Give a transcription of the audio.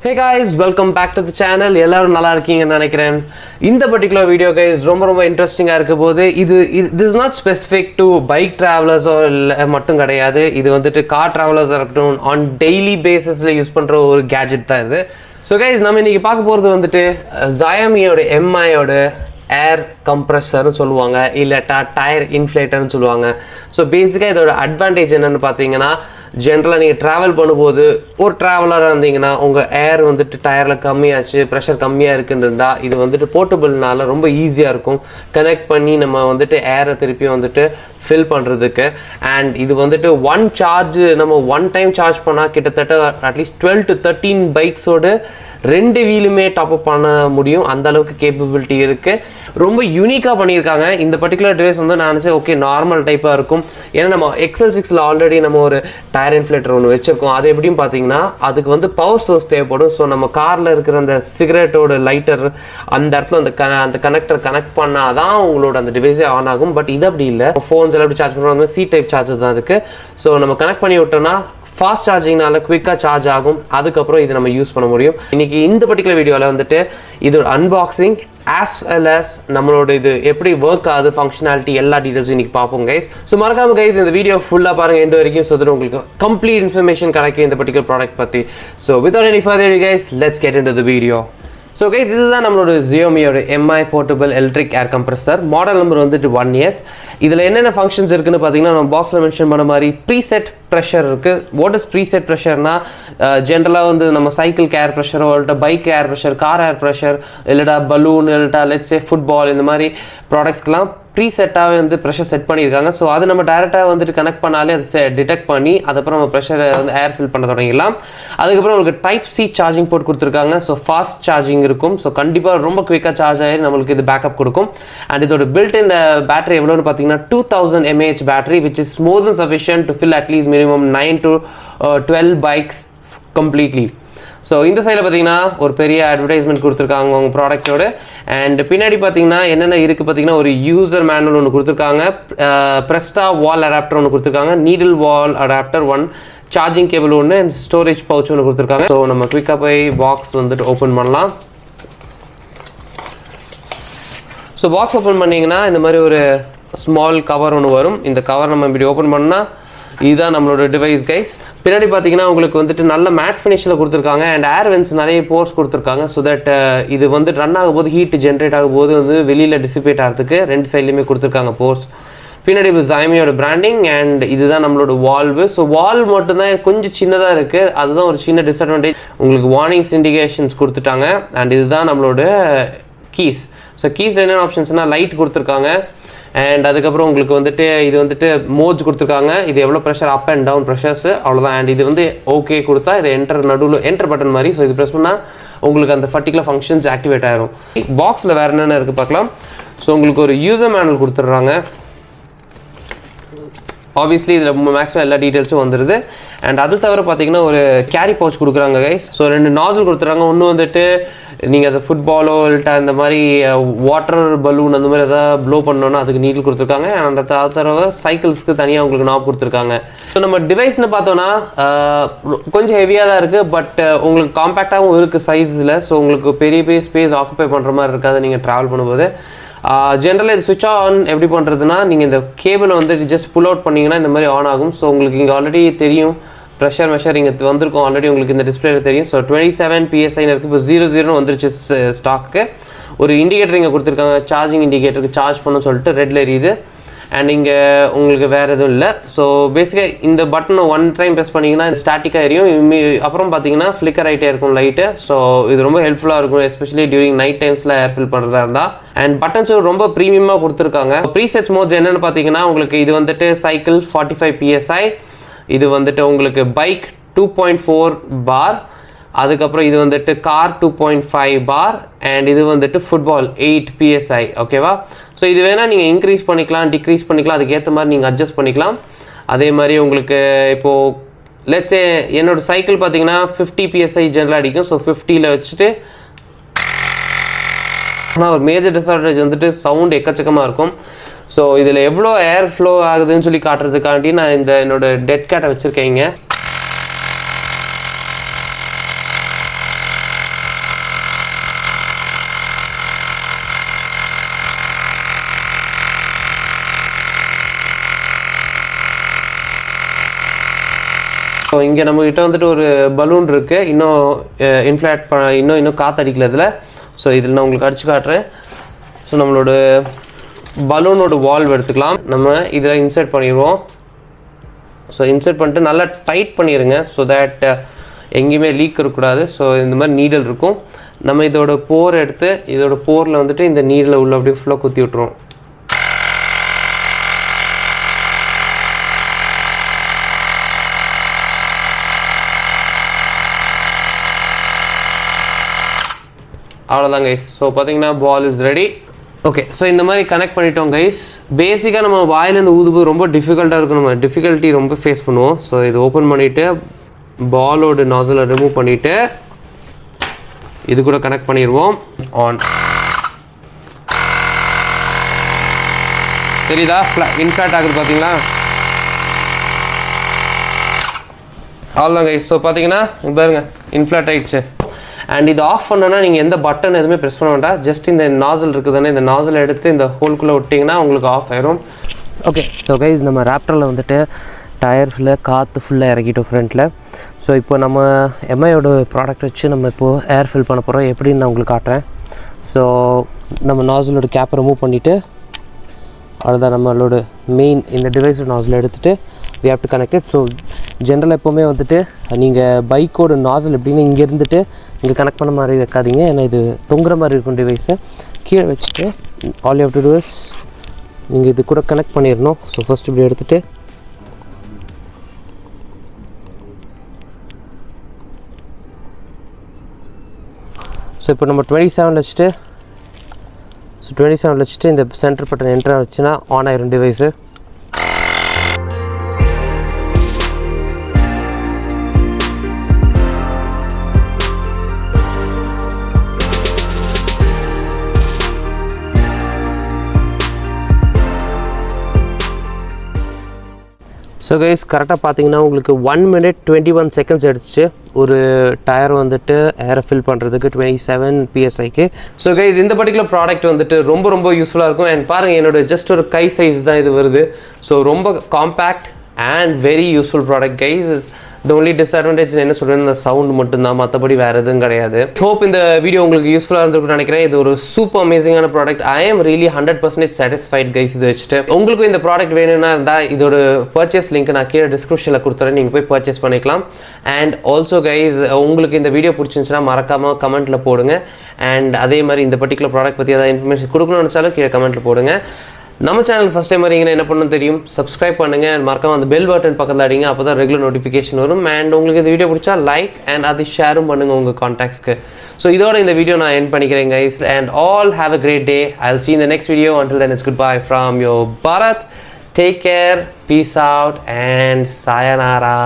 Hey guys, welcome back to the channel. எல்லாரும் நல்லா இருக்கீங்கன்னு நினைக்கிறேன். இந்த particular video guys ரொம்ப இன்ட்ரஸ்டிங்கா இருக்க போகுது. This is not specific to bike travelers or மட்டும் கிடையாது. இது வந்துட்டு car travelers இருக்கட்டும் on daily basisல யூஸ் பண்ற ஒரு gadget தான் இது. So guys, நம்ம இன்னைக்கு பார்க்க போறது வந்துட்டு Xiaomi ஓட MI ஓட air compressor சொல்லுவாங்க இல்லட்டா tire inflator சொல்லுவாங்க. So basically இதோட advantage என்னன்னு பாத்தீங்கன்னா ஜெனரலாக நீங்கள் ட்ராவல் பண்ணும்போது ஒரு ட்ராவலராக இருந்தீங்கன்னா உங்கள் ஏர் வந்துட்டு டயரில் கம்மியாச்சு ப்ரெஷர் கம்மியாக இருக்குன்னு இருந்தால் இது வந்துட்டு போர்ட்டபிள்னால ரொம்ப ஈஸியாக இருக்கும் கனெக்ட் பண்ணி நம்ம வந்துட்டு ஏரை திருப்பி வந்துட்டு ஃபில் பண்ணுறதுக்கு. அண்ட் இது வந்துட்டு ஒன் டைம் சார்ஜ் பண்ணால் கிட்டத்தட்ட அட்லீஸ்ட் 12 to 13 பைக்ஸோடு 2 வீலுமே டாப்அப் பண்ண முடியும். அந்த அளவுக்கு கேப்பபிலிட்டி இருக்குது. ரொம்ப யூனிக்காக பண்ணியிருக்காங்க. இந்த பர்டிகுலர் டிவைஸ் வந்து நான் நினச்சேன் ஓகே நார்மல் டைப்பாக இருக்கும். ஏன்னா நம்ம XL6ல ஆல்ரெடி நம்ம ஒரு டயர் இன்ஃப்ளேட்டர் ஒன்று வச்சுருக்கோம். அது எப்படின்னு பார்த்தீங்கன்னா அதுக்கு வந்து பவர் சோர்ஸ் தேவைப்படும். ஸோ நம்ம காரில் இருக்கிற அந்த சிகரெட்டோட லைட்டர் அந்த இடத்துல அந்த கனெக்டர் கனெக்ட் பண்ணால் தான் உங்களோட அந்த டிவைஸே ஆன் ஆகும். பட் இது அப்படி இல்லை. ஃபோன்ஸ் எல்லாம் எப்படி சார்ஜ் பண்ணுறோம் C டைப் சார்ஜர் தான் அதுக்கு. ஸோ நம்ம கனெக்ட் பண்ணி விட்டோம்னா ஃபாஸ்ட் சார்ஜிங்னால குவிக்காக சார்ஜ் ஆகும். அதுக்கப்புறம் இது நம்ம யூஸ் பண்ண முடியும். இன்னைக்கு இந்த பர்டிகுலர் வீடியோவில் வந்துட்டு இதோட அன்பாக்சிங் as well as நம்மளோட இது எப்படி ஒர்க் ஆகுது ஃபங்க்ஷனாலிட்டி எல்லா டீடைல்ஸும் இன்னைக்கு பார்ப்போம் கைஸ். ஸோ மறக்காம கைஸ் இந்த வீடியோ ஃபுல்லாக பாருங்கள் எண்டு வரைக்கும். ஸோ உங்களுக்கு கம்ப்ளீட் இன்ஃபர்மேஷன் கிடைக்கும் இந்த பர்டிகுலர் ப்ராடக்ட் பற்றி. So without any further ado guys, let's get into the video. So guys இதுதான் நம்மளோட Xiaomiயோட MI போர்ட்டபிள் எலக்ட்ரிக் ஏர் கம்ப்ரஸர். மாடல் நம்பர் வந்துட்டு 1S. இதில் என்னென்ன ஃபங்க்ஷன்ஸ் இருக்குன்னு பார்த்தீங்கன்னா நம்ம பாக்ஸில் மென்ஷன் பண்ண மாதிரி ப்ரீசெட் ப்ரெஷர் இருக்குது. வாட் இஸ் ப்ரீசெட் ப்ரெஷர்னா ஜென்ரலாக வந்து நம்ம சைக்கிளுக்கு ஏர் ப்ரெஷரோ இல்லட்டா bike air pressure car air pressure இல்லட்டா பலூன் இல்லட்டா லெட்ஸே ஃபுட்பால் இந்த மாதிரி ப்ராடக்ட்ஸ்க்கெலாம் ப்ரீசெட்டாகவே வந்து ப்ரெஷர் செட் பண்ணியிருக்காங்க. ஸோ அது நம்ம டேரெக்டாக வந்துட்டு கனெக்ட் பண்ணாலே அது டிடெக்ட் பண்ணி அதுக்கப்புறம் நம்ம ப்ரெஷரை வந்து ஏர் ஃபில் பண்ண தொடங்கிடலாம். அதுக்கப்புறம் உங்களுக்கு Type-C சார்ஜிங் போர்ட் கொடுத்துருக்காங்க. ஸோ ஃபாஸ்ட் சார்ஜிங் இருக்கும். ஸோ கண்டிப்பாக ரொம்ப குவிக்காக சார்ஜ் ஆகி நம்மளுக்கு இது பேக்கப் கொடுக்கும். அண்ட் இதோட பில்ட் இன் பேட்டரி எவ்வளோன்னு பார்த்தீங்கன்னா 2000 mAh battery which is more than sufficient to fill at least minimum 9 to 12 bikes completely. So இந்த சைடில் பார்த்தீங்கன்னா ஒரு பெரிய அட்வர்டைஸ்மெண்ட் கொடுத்துருக்காங்க உங்கள் ப்ராடக்டோட. அண்ட் பின்னாடி பார்த்தீங்கன்னா என்னென்ன இருக்குது பார்த்தீங்கன்னா ஒரு யூசர் மேனுவல் ஒன்று கொடுத்துருக்காங்க. ப்ரெஸ்டா வால் அடாப்டர் ஒன்று கொடுத்துருக்காங்க. நீடில் வால் அடாப்டர் 1 சார்ஜிங் கேபிள் ஒன்று அண்ட் ஸ்டோரேஜ் பவுச் ஒன்று கொடுத்துருக்காங்க. ஸோ நம்ம குயிக்காக போய் பாக்ஸ் வந்துட்டு ஓப்பன் பண்ணலாம். ஸோ பாக்ஸ் ஓப்பன் பண்ணிங்கன்னா இந்த மாதிரி ஒரு ஸ்மால் கவர் ஒன்று வரும். இந்த கவர் நம்ம இப்படி ஓப்பன் பண்ணால் இதுதான் நம்மளோட டிவைஸ் கைஸ். பின்னாடி பார்த்தீங்கன்னா உங்களுக்கு வந்துட்டு நல்ல மேட் ஃபினிஷில் கொடுத்துருக்காங்க. அண்ட் ஏர் வென்ஸ் நிறைய போர்ஸ் கொடுத்துருக்காங்க. ஸோ தட் இது வந்து ரன் ஆகும்போது ஹீட் ஜென்ரேட் ஆகும்போது வந்து வெளியில் டிசிபேட் ஆகிறதுக்கு 2 சைட்லையுமே கொடுத்துருக்காங்க போர்ஸ். பின்னாடி Xiaomiயோட பிராண்டிங் அண்ட் இதுதான் நம்மளோட வால்வு. ஸோ வால் மட்டும்தான் கொஞ்சம் சின்னதாக இருக்குது. அதுதான் ஒரு சின்ன டிஸ்அட்வான்டேஜ். உங்களுக்கு வார்னிங்ஸ் இண்டிகேஷன்ஸ் கொடுத்துட்டாங்க. அண்ட் இதுதான் நம்மளோட கீஸ். ஸோ கீஸில் என்னென்ன ஆப்ஷன்ஸ்னால் லைட் கொடுத்துருக்காங்க. அண்ட் அதுக்கப்புறம் உங்களுக்கு வந்துட்டு இது வந்துட்டு மோட்ஸ் கொடுத்துருக்காங்க. இது எவ்வளோ pressure up and down pressures அவ்வளோதான். அண்ட் இது வந்து ஓகே கொடுத்தா இது என்டர் பட்டன் மாதிரி. ஸோ இது ப்ரெஸ் பண்ணால் உங்களுக்கு அந்த பர்டிகுலர் ஃபங்க்ஷன்ஸ் ஆக்டிவேட் ஆயிரும். பாக்ஸில் வேறு என்னென்ன இருக்குது பார்க்கலாம். ஸோ உங்களுக்கு ஒரு யூசர் மேனுவல் கொடுத்துட்றாங்க. ஆப்வியஸ்லி இதில் மேக்ஸிமம் எல்லா டீட்டெயில்ஸும் வந்துடுது. அண்ட் அது தவிர பார்த்தீங்கன்னா ஒரு கேரி பவுச் கொடுக்குறாங்க கைஸ். ஸோ 2 நாசல் கொடுத்துறாங்க. ஒன்று வந்துட்டு நீங்கள் அதை ஃபுட்பாலோ இல்லட்டா இந்த மாதிரி வாட்டர் பலூன் அந்த மாதிரி எதாவது ப்ளோ பண்ணோன்னா அதுக்கு நீடில் கொடுத்துருக்காங்க. அண்ட் அது தவிர சைக்கிள்ஸ்க்கு தனியாக உங்களுக்கு நாப் கொடுத்துருக்காங்க. ஸோ நம்ம டிவைஸ்னு பார்த்தோன்னா கொஞ்சம் ஹெவியாக தான் இருக்குது. பட் உங்களுக்கு காம்பேக்டாகவும் இருக்குது சைஸில். ஸோ உங்களுக்கு பெரிய ஸ்பேஸ் ஆக்குப்பை பண்ணுற மாதிரி இருக்காது நீங்கள் ட்ராவல் பண்ணும்போது. ஜென்ரலாக இது ஸ்விட்ச் ஆன் எப்படி பண்ணுறதுனா நீங்கள் இந்த கேபிளை வந்து ஜஸ்ட் புல் அவுட் பண்ணிங்கன்னா இந்த மாதிரி ஆன் ஆகும். ஸோ உங்களுக்கு இங்கே ஆல்ரெடி தெரியும் ப்ரெஷர் மெஷர் இங்கே வந்திருக்கும் ஆல்ரெடி உங்களுக்கு இந்த டிஸ்பிளேல தெரியும். ஸோ 27 PSI இருக்குது. இப்போ 00 வந்துருச்சு ஸ்டாக்கு. ஒரு இண்டிகேட்டர் இங்கே கொடுத்துருக்காங்க. சார்ஜிங் இண்டிகேட்டருக்கு சார்ஜ் பண்ணணும்னு சொல்லிட்டு ரெட்டில் எரியுது. அண்ட் இங்கே உங்களுக்கு வேறு எதுவும் இல்லை. ஸோ பேசிக்காக இந்த பட்டனை 1 டைம் ப்ரெஸ் பண்ணிங்கன்னா ஸ்டாட்டிக்காக எரியும். அப்புறம் பார்த்தீங்கன்னா ஃப்ளிக்கர் ஆகிட்டே இருக்கும் லைட்டு. ஸோ இது ரொம்ப ஹெல்ப்ஃபுல்லாக இருக்கும் எஸ்பெஷலி டியூரிங் நைட் டைம்ஸில் ஏர் ஃபில் பண்ணுறதா இருந்தால். அண்ட் பட்டன்ஸ் ரொம்ப ப்ரீமியமாக கொடுத்துருக்காங்க. ப்ரீசெட் மோட்ஸ் என்னென்னு பார்த்தீங்கன்னா உங்களுக்கு இது வந்துட்டு சைக்கிள் 45 PSI. இது வந்துட்டு உங்களுக்கு பைக் 2.4 பார். அதுக்கப்புறம் இது வந்துட்டு கார் 2.5 பார். அண்ட் இது வந்துட்டு ஃபுட்பால் 8 PSI. ஓகேவா? ஸோ இது வேணால் நீங்கள் இன்க்ரீஸ் பண்ணிக்கலாம் டிக்ரீஸ் பண்ணிக்கலாம். அதுக்கேற்ற மாதிரி நீங்கள் அட்ஜஸ்ட் பண்ணிக்கலாம். அதே மாதிரி உங்களுக்கு இப்போது லெட்ஸே என்னோடய சைக்கிள் பார்த்தீங்கன்னா 50 PSI ஜென்ரலாக அடிக்கும். ஸோ 50ல் வச்சுட்டு ஆனால் ஒரு மேஜர் டிஸ்அட்வான்டேஜ் வந்துட்டு சவுண்ட் எக்கச்சக்கமாக இருக்கும். ஸோ இதில் எவ்வளோ ஏர் ஃப்ளோ ஆகுதுன்னு சொல்லி காட்டுறதுக்காண்டி நான் என்னோட டெட் கேட்டை வச்சுருக்கேங்க. இங்கே நம்மகிட்ட வந்துட்டு ஒரு பலூன் இருக்குது, இன்னும் இன்ஃப்ளேட் இன்னும் காற்று அடிக்கல இதில். ஸோ இதில் நான் உங்களுக்கு அடிச்சு காட்டுறேன். ஸோ நம்மளோட பலூனோட வால்வ் எடுத்துக்கலாம். நம்ம இதில் இன்சர்ட் பண்ணிடுவோம். ஸோ இன்சர்ட் பண்ணிட்டு நல்லா டைட் பண்ணிடுங்க, ஸோ தட் எங்கேயுமே லீக் இருக்கக்கூடாது. ஸோ இந்த மாதிரி நீடல் இருக்கும். நம்ம இதோட போர் எடுத்து இதோட போரில் வந்துட்டு இந்த நீடில் உள்ள அப்படியே ஃபுல்லாக குத்தி விட்டுருவோம். அவ்வளோதான் கைஸ். ஸோ பார்த்தீங்கன்னா ball is ready. Okay, so இந்த மாதிரி கனெக்ட் பண்ணிட்டோம் கைஸ். பேசிக்காக நம்ம வாயிலேருந்து ஊதும்போது ரொம்ப டிஃபிகல்ட்டாக இருக்கும், நம்ம டிஃபிகல்ட்டி ரொம்ப ஃபேஸ் பண்ணுவோம். ஸோ இது ஓப்பன் பண்ணிவிட்டு பாலோட நாசலை ரிமூவ் பண்ணிவிட்டு இது கூட கனெக்ட் பண்ணிடுவோம். ஆன் தெரியுதா? இன்ஃப்ளாட் ஆகுது பார்த்தீங்களா? அவ்வளோதான் கைஸ். ஸோ பார்த்தீங்கன்னா பாருங்க இன்ஃப்ளாட் ஆகிடுச்சு. அண்ட் இது ஆஃப் பண்ணோன்னா நீங்கள் எந்த பட்டன் எதுவுமே ப்ரெஸ் பண்ண வேண்டாம். ஜஸ்ட் இந்த நாசல் இருக்குதுன்னு இந்த நாசலை எடுத்து இந்த ஹோல்குள்ளே விட்டிங்கன்னா உங்களுக்கு ஆஃப் ஆயிரும். ஓகே, ஸோ கைஸ் நம்ம ராப்டரில் வந்துட்டு டயர் ஃபுல்லாக காற்று ஃபுல்லாக இறக்கிட்டோம் ஃப்ரண்ட்டில். ஸோ இப்போ நம்ம எம்ஐயோட ப்ராடக்ட் வச்சு நம்ம இப்போது ஏர் ஃபில் பண்ண போகிறோம். எப்படின்னு நான் உங்களுக்கு காட்டுறேன். ஸோ நம்ம நாசலோட கேப்பை ரிமூவ் பண்ணிவிட்டு அதுதான் நம்மளோட மெயின் இந்த டிவைஸோட நாசல் எடுத்துகிட்டு we have to connect it. So ஜென்ரலாக எப்போவுமே வந்துட்டு நீங்கள் பைக்கோட நாசல் எப்படின்னு இங்கே இருந்துட்டு இங்கே கனெக்ட் பண்ண மாதிரி வைக்காதீங்க, ஏன்னா இது தொங்குற மாதிரி இருக்கும். டிவைஸை கீழே வச்சுட்டு all you have to to is நீங்கள் இது கூட கனெக்ட் பண்ணிடணும். ஸோ ஃபஸ்ட் இப்படி எடுத்துகிட்டு ஸோ இப்போ நம்ம 27 வச்சுட்டு ஸோ 27 வச்சுட்டு இந்த சென்டர் பட்டன் என்ட்ரு வச்சுன்னா ஆன் ஆயிரும் டிவைஸு. ஸோ கைஸ் கரெக்டாக பார்த்தீங்கன்னா உங்களுக்கு 1 minute 21 seconds எடுத்துச்சு ஒரு டயர் வந்துட்டு ஏரை ஃபில் பண்ணுறதுக்கு 27 PSIக்கு. ஸோ கைஸ் இந்த பர்டிகுலர் ப்ராடக்ட் வந்துட்டு ரொம்ப ரொம்ப யூஸ்ஃபுல்லாக இருக்கும். அண்ட் பாருங்கள் என்னோட ஜஸ்ட் ஒரு கை சைஸ் தான் இது வருது. ஸோ ரொம்ப compact and very useful product guys. The only disadvantage என்ன சொல்கிறேன், இந்த சவுண்ட் மட்டும்தான், மற்றபடி வேறு எதுவும் கிடையாது. ஹோப் இந்த வீடியோ உங்களுக்கு யூஸ்ஃபுல்லாக இருந்திருக்குன்னு நினைக்கிறேன். இது ஒரு சூப்பர் அமேசிங்கான product. I am really 100% satisfied guys இது வச்சுட்டு. உங்களுக்கும் இந்த ப்ராடக்ட் வேணும்னா இருந்தால் இதோட பர்ச்சேஸ் லிங்க் நான் கீழே டிஸ்கிரிப்ஷனில் கொடுத்துறேன், நீங்கள் போய் பர்ச்சேஸ் பண்ணிக்கலாம். அண்ட் ஆல்சோ கைஸ் உங்களுக்கு இந்த வீடியோ பிடிச்சிருந்துச்சுன்னா மறக்காமல் கமெண்ட்டில் போடுங்க. அண்ட் அதே மாதிரி இந்த பர்டிகுலர் ப்ராடக்ட் பற்றி ஏதாவது இன்ஃபர்மேஷன் கொடுக்கணும்னு நினச்சாலும் கீழே கமெண்ட்டில் போடுங்க. நம்ம சேனல் ஃபஸ்ட் டைம் வரீங்கன்னா என்ன பண்ணணும் தெரியும், சப்ஸ்கிரைப் பண்ணுங்கள். அண்ட் மறக்காம அந்த பெல் பட்டன் பக்கத்தில் அடிங்க, அப்போ தான் ரெகுலர் நோட்டிஃபிகேஷன் வரும். அண்ட் உங்களுக்கு இந்த வீடியோ பிடிச்சா லைக் அண்ட் அது ஷேரும் பண்ணுங்கள் உங்கள் கான்டாக்ட்ஸ்க்கு. ஸோ இதோட இந்த வீடியோ நான் எண்ட் பண்ணிக்கிறேன் guys. And all have a great day. I'll see you in the next video. Until then, it's goodbye from your Bharat. Take care, peace out and sayonara.